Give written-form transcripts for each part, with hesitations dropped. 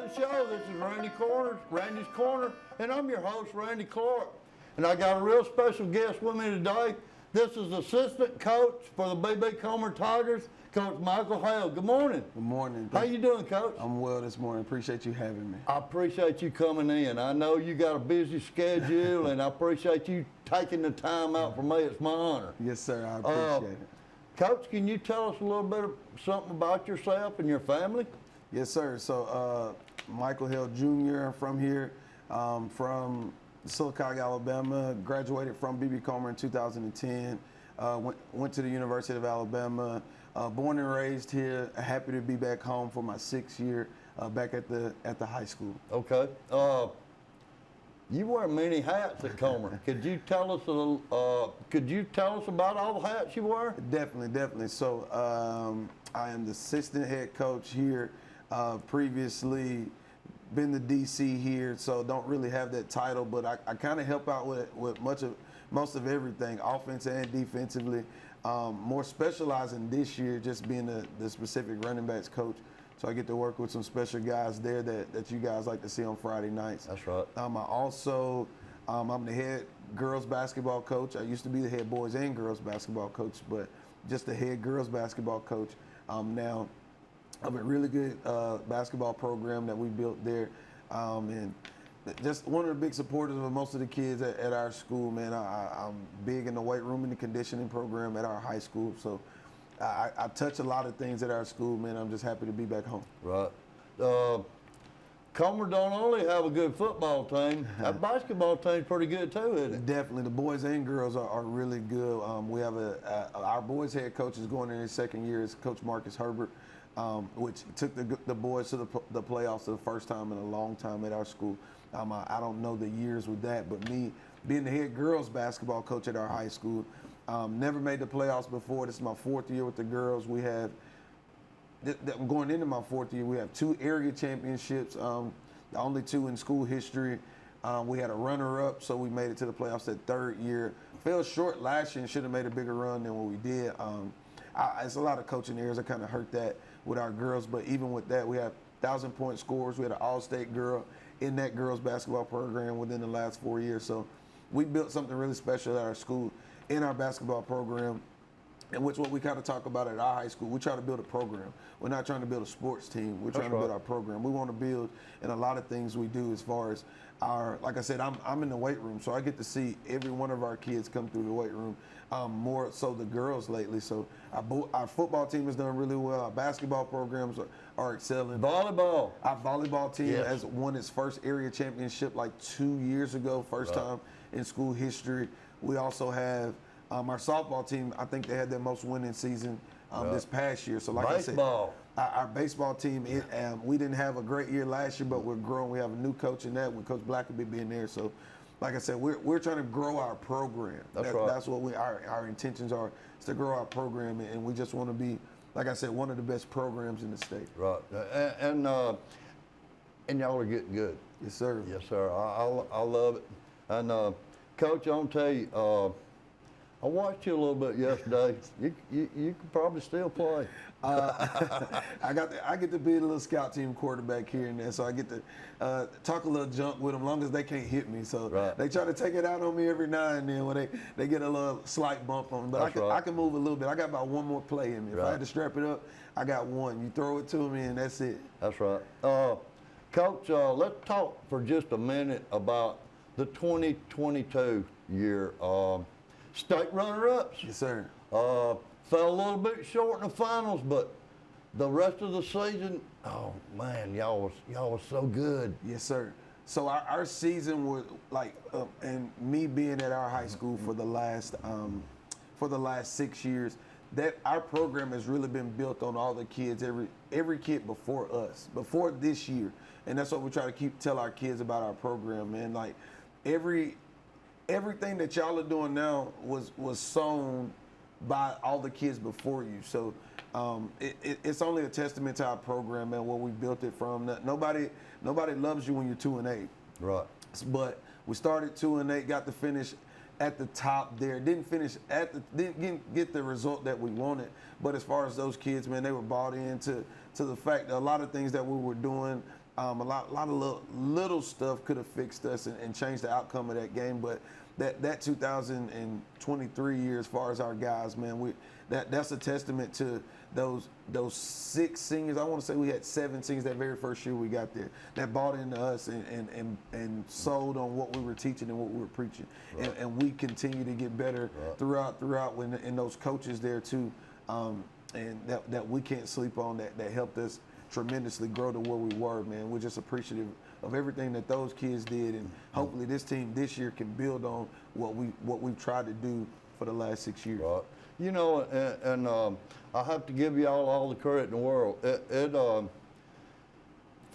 the show. This is Randy's Corner, and I'm your host, Randy Clark. And I got a real special guest with me today. This is assistant coach for the BB Comer Tigers, Coach Michael Hale. Good morning. Good morning. How you doing, Coach? I'm well this morning. Appreciate you having me. I appreciate you coming in. I know you got a busy schedule, and I appreciate you taking the time out for me. It's my honor. Yes, sir. I appreciate it. Coach, can you tell us a little bit of something about yourself and your family? Yes, sir. So, Michael Hale Jr. from here, from Sylacauga, Alabama. Graduated from BB Comer in 2010. Went to the University of Alabama. Born and raised here. Happy to be back home for my 6th year back at the high school. Okay. You wear many hats at Comer. Could you tell us about all the hats you wear? Definitely. So I am the assistant head coach here. Previously been the DC here, so don't really have that title, but I kind of help out with most of everything, offense and defensively. More specializing this year, just being the specific running backs coach. So I get to work with some special guys there that you guys like to see on Friday nights. That's right. I'm the head girls basketball coach. I used to be the head boys and girls basketball coach, but just the head girls basketball coach now. Of a really good basketball program that we built there, and just one of the big supporters of most of the kids at our school, man. I'm big in the weight room and the conditioning program at our high school, so I touch a lot of things at our school, man. I'm just happy to be back home. Right. Comer don't only have a good football team, that basketball team's pretty good too, isn't it? Definitely. The boys and girls are really good. We have our boys head coach is going in his 2nd year, is Coach Marcus Herbert. Which took the boys to the playoffs for the first time in a long time at our school. I don't know the years with that, but me being the head girls basketball coach at our high school, never made the playoffs before. This is my 4th year with the girls. We have, going into my 4th year, we have 2 area championships, the only 2 in school history. We had a runner-up, so we made it to the playoffs that 3rd year. Fell short last year and should have made a bigger run than what we did. It's a lot of coaching errors that kind of hurt that with our girls, but even with that, we have 1,000-point scorers. We had an all-state girl in that girls basketball program within the last 4 years. So we built something really special at our school in our basketball program, and which what we kind of talk about at our high school. We try to build a program. We're not trying to build a sports team. We're trying to build our program. We want to build in a lot of things we do as far as like I said, I'm in the weight room, so I get to see every one of our kids come through the weight room, more so the girls lately. So our football team has done really well. Our basketball programs are excelling. Volleyball. Our volleyball team has won its first area championship like 2 years ago, first time in school history. We also have our softball team. I think they had their most winning season this past year. So like baseball. I said, our baseball team, we didn't have a great year last year, but we're growing. We have a new coach in that with Coach Blackaby being there. So like I said, we're trying to grow our program. That's what our intentions are, is to grow our program, and we just want to be, like I said, one of the best programs in the state. Right. And y'all are getting good. Yes, sir. Yes, sir. I love it. And Coach, I'm gonna tell you, I watched you a little bit yesterday. You could probably still play. I get to be a little scout team quarterback here and there, so I get to talk a little junk with them, long as they can't hit me. So they try to take it out on me every now and then when they get a little slight bump on me. But I can move a little bit. I got about one more play in me. If I had to strap it up, I got one. You throw it to me, and that's it. That's right. Coach, let's talk for just a minute about the 2022 year. State runner-ups. Yes, sir. Fell a little bit short in the finals, but the rest of the season, oh man, y'all was so good. Yes, sir. So our season was like, and me being at our high school for the last 6 years, that our program has really been built on all the kids, every kid before us, before this year, and that's what we try to tell our kids about our program, man. Like everything that y'all are doing now was sown by all the kids before you. So it's only a testament to our program and where we built it from. Nobody loves you when you're 2-8. Right. But we started 2-8, got to finish at the top there. Didn't get the result that we wanted. But as far as those kids, man, they were bought into the fact that a lot of things that we were doing A lot of little stuff could have fixed us and changed the outcome of that game. But that 2023 year, as far as our guys, man, that's a testament to those 6 seniors. I want to say we had 7 seniors that very first year we got there that bought into us and sold on what we were teaching and what we were preaching. Right. And we continue to get better throughout when and those coaches there too, and that we can't sleep on that helped us tremendously grow to where we were, man. We're just appreciative of everything that those kids did, and hopefully this team this year can build on what we've tried to do for the last 6 years. Right. You know, and I have to give y'all all the credit in the world.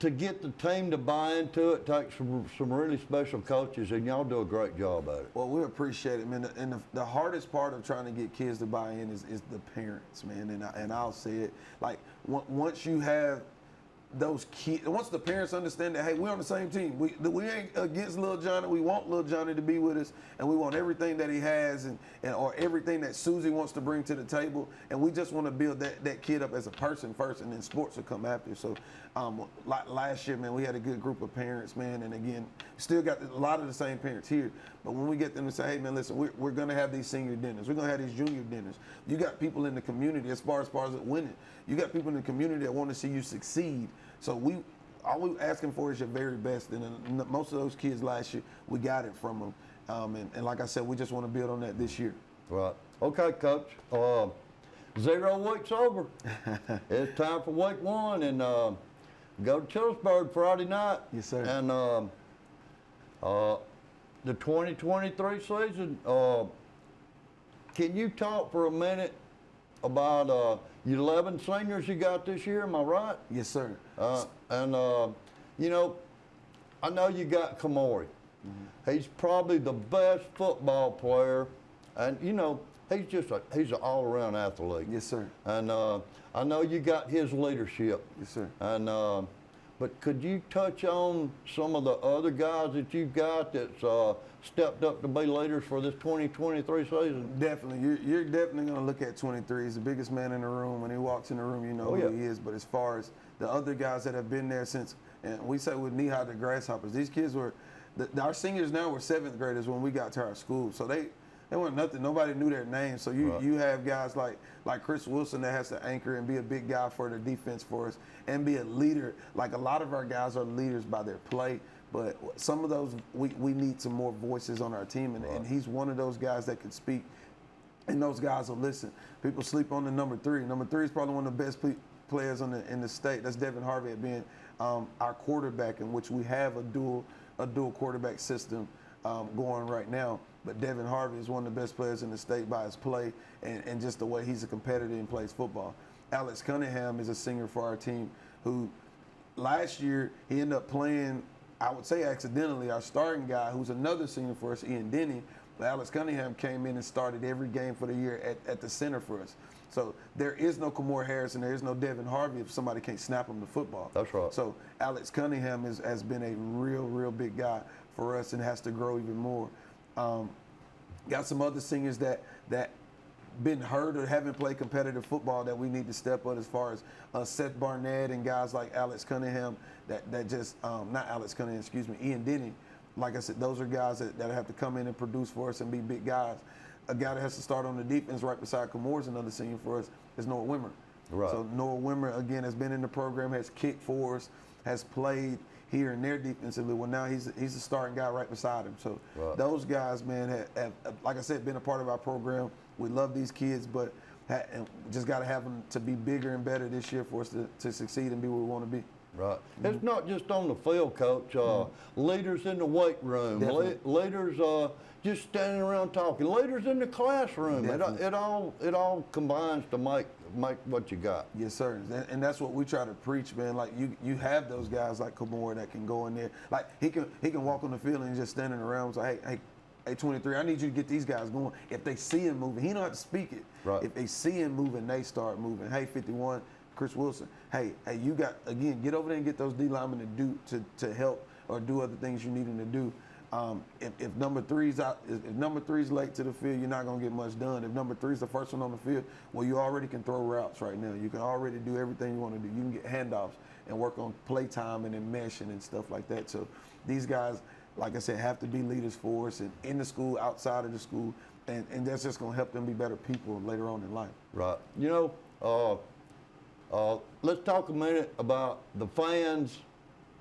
To get the team to buy into it takes some really special coaches, and y'all do a great job at it. Well, we appreciate it, man. And the hardest part of trying to get kids to buy in is the parents, man. And I'll say it, like, once you have those kids, once the parents understand that, hey, we're on the same team. We ain't against Lil Johnny. We want Lil Johnny to be with us, and we want everything that he has or everything that Susie wants to bring to the table. And we just want to build that kid up as a person first, and then sports will come after. So, like last year, man, we had a good group of parents, man. And again, still got a lot of the same parents here. But when we get them to say, hey, man, listen, we're going to have these senior dinners. We're going to have these junior dinners. You got people in the community as far as winning. You got people in the community that want to see you succeed. So all we asking for is your very best. And most of those kids last year, we got it from them. And like I said, we just want to build on that this year. Right. Okay, Coach. 0 weeks over. It's time for week 1, and go to Chillsburg Friday night. Yes, sir. And the 2023 season, can you talk for a minute about 11 seniors you got this year? Am I right? Yes, sir. You know, I know you got Kamori. He's probably the best football player, and you know, he's an all-around athlete. Yes, sir. And I know you got his leadership. Yes, sir. And but could you touch on some of the other guys that you've got that's stepped up to be leaders for this 2023 season? Definitely. You're definitely going to look at 23. He's the biggest man in the room. When he walks in the room, you know who he is. But as far as the other guys that have been there since, and we say with Knee High the Grasshoppers, these kids were, our seniors now were 7th graders when we got to our school. So they weren't nothing. Nobody knew their names. So you have guys like Chris Wilson that has to anchor and be a big guy for the defense for us and be a leader. Like a lot of our guys are leaders by their play, but some of those we need some more voices on our team, and he's one of those guys that can speak, and those guys will listen. People sleep on the number 3. Number 3 is probably one of the best players in the state. That's Devin Harvey at being our quarterback, in which we have a dual quarterback system going right now. But Devin Harvey is one of the best players in the state by his play and just the way he's a competitor and plays football. Alex Cunningham is a senior for our team who last year he ended up playing, I would say accidentally, our starting guy who's another senior for us, Ian Denny. But Alex Cunningham came in and started every game for the year at the center for us. So there is no Kamor Harris and there is no Devin Harvey if somebody can't snap him the football. That's right. So Alex Cunningham has been a real big guy for us and has to grow even more. Got some other seniors that been hurt or haven't played competitive football that we need to step up as far as Seth Barnett and guys like Alex Cunningham that just not Alex Cunningham, excuse me, Ian Denny. Like I said, those are guys that have to come in and produce for us and be big guys. A guy that has to start on the defense right beside Kamor's another senior for us is Noah Wimmer. Right. So Noah Wimmer, again, has been in the program, has kicked for us, has played here and there defensively. Well, now he's the starting guy right beside him. So those guys, man, have, like I said, been a part of our program. We love these kids, but just got to have them to be bigger and better this year for us to succeed and be where we want to be. Right. It's not just on the field, Coach. Leaders in the weight room, leaders just standing around talking, leaders in the classroom. It all combines to make what you got. Yes, sir. And that's what we try to preach, man. Like you have those guys like Kamor that can go in there. Like he can walk on the field and just standing around and say, hey, 23, I need you to get these guys going. If they see him moving, he don't have to speak it. Right. If they see him moving, they start moving. Hey, 51. Chris Wilson, hey, you got, again, get over there and get those D linemen to help or do other things you need them to do. If number three's out, if number three's late to the field, you're not gonna get much done. If number three's the first one on the field, well, you already can throw routes right now. You can already do everything you want to do. You can get handoffs and work on play time and enmeshing and stuff like that. So these guys, like I said, have to be leaders for us and in the school, outside of the school, and that's just gonna help them be better people later on in life. Right. You know, let's talk a minute about the fans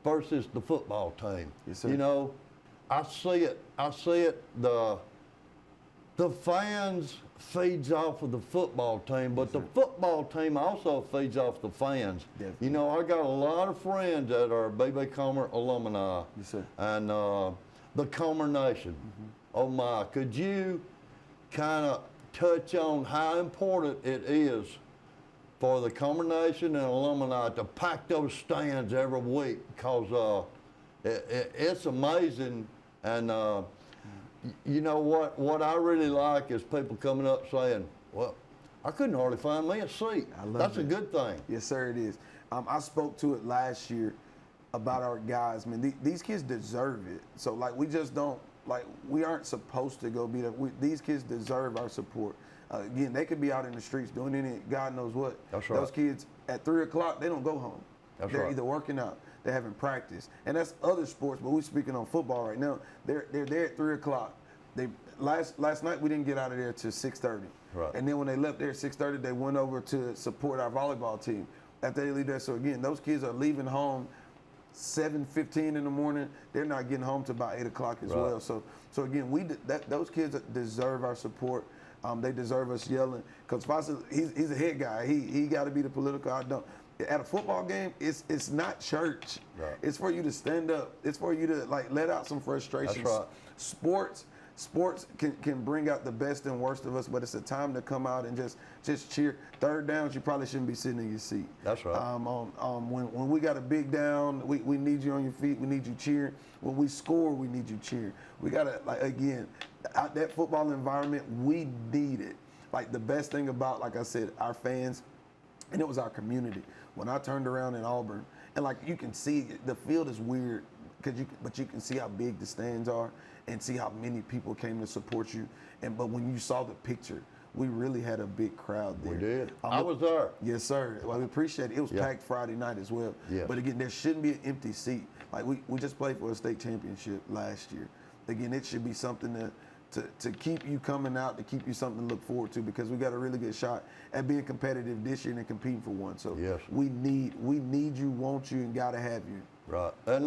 versus the football team. Yes, sir. You know, I see it. The fans feeds off of the football team, but the football team also feeds off the fans. Definitely. You know, I got a lot of friends that are B.B. Comer alumni. Yes, sir. And the Comer Nation. Oh my, could you kind of touch on how important it is for the Comer Nation and alumni to pack those stands every week? Because it's amazing. And you know what I really like is people coming up saying, well, I couldn't hardly find me a seat. I love That's it. a good thing. Yes, sir, it is. I spoke to it last year about our guys. Man, these kids deserve it. So, like, we just don't, like, we aren't supposed to go beat up. These kids deserve our support. Again, they could be out in the streets doing any, God knows what. That's right. Those kids, at 3 o'clock, they don't go home. That's They're right. either working out, they're having practice. And that's other sports, but we're speaking on football right now. They're there at 3 o'clock. Last night, we didn't get out of there till 6:30. Right. And then when they left there at 6:30, they went over to support our volleyball team after they leave there. So again, those kids are leaving home 7:15 in the morning. They're not getting home till about 8 o'clock as Right. well. So again, those kids deserve our support. They deserve us yelling. Coach Foster, he's a head guy. He got to be the political. I don't. At a football game, it's not church. Right. It's for you to stand up. It's for you to like let out some frustrations. That's right. Sports can bring out the best and worst of us, but it's a time to come out and just cheer. Third downs, you probably shouldn't be sitting in your seat. That's right. When we got a big down, we need you on your feet. We need you cheering. When we score, we need you cheering. We gotta, like, again, out that football environment, we need it. Like, the best thing about, like I said, our fans, and it was our community. When I turned around in Auburn, and like you can see, the field is weird, but you can see how big the stands are and see how many people came to support you. But when you saw the picture, we really had a big crowd there. We did. I was there. Yes, sir. Well, we appreciate it. It was Yeah. packed Friday night as well. Yes. But again, there shouldn't be an empty seat. Like we just played for a state championship last year. Again, it should be something to keep you coming out, to keep you something to look forward to, because we got a really good shot at being competitive this year and competing for one. So Yes. we need you, want you, and gotta have you. Right. And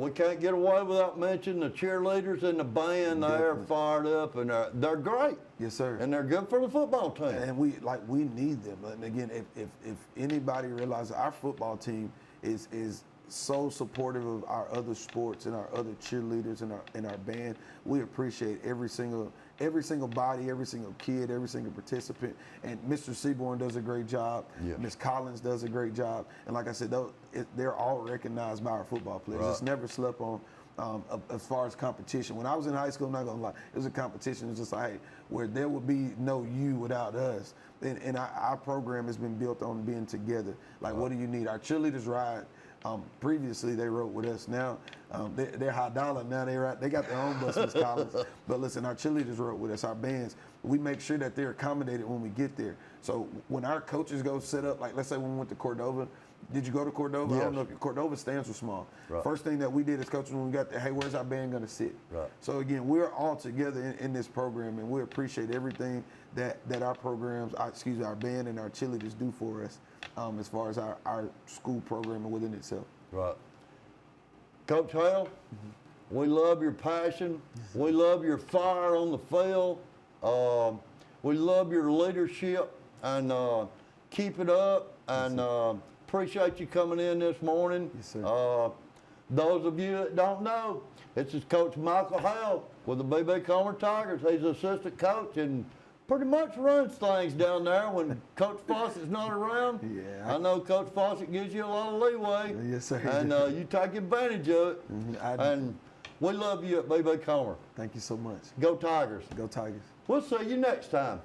we can't get away without mentioning the cheerleaders and the band. They're Definitely. fired up, and they're great. Yes, sir. And they're good for the football team. And we need them. And again, if anybody realizes our football team is so supportive of our other sports and our other cheerleaders and our band, we appreciate every single body, every single kid, every single participant. And Mr. Seaborn does a great job. Yes. Ms. Collins does a great job. And like I said, they're all recognized by our football players. Right. It's never slept on. As far as competition, when I was in high school, I'm not gonna lie, it was a competition. It was just like, hey, where there would be no you without us. And our program has been built on being together. Like, what do you need? Our cheerleaders ride. Previously, they rode with us. Now, they're high dollar. Now they got their own bus, Miss Collins. But listen, our cheerleaders rode with us. Our bands, we make sure that they're accommodated when we get there. So when our coaches go set up, like let's say when we went to Cordova. Did you go to Cordova? Yes. I don't know if Cordova stands were small. Right. First thing that we did as coaches when we got there, hey, where's our band going to sit? Right. So again, we're all together in this program, and we appreciate everything that our programs, our band and our cheerleaders do for us, as far as our school program within itself. Right. Coach Hale, we love your passion. We love your fire on the field. We love your leadership, and keep it up. And appreciate you coming in this morning. Yes, sir. Those of you that don't know, this is Coach Michael Hale with the B.B. Comer Tigers. He's the assistant coach and pretty much runs things down there when Coach Fawcett's not around. Yeah. I know Coach Fawcett gives you a lot of leeway. Yes, sir. And you take advantage of it. I do. And we love you at B.B. Comer. Thank you so much. Go Tigers. Go Tigers. We'll see you next time.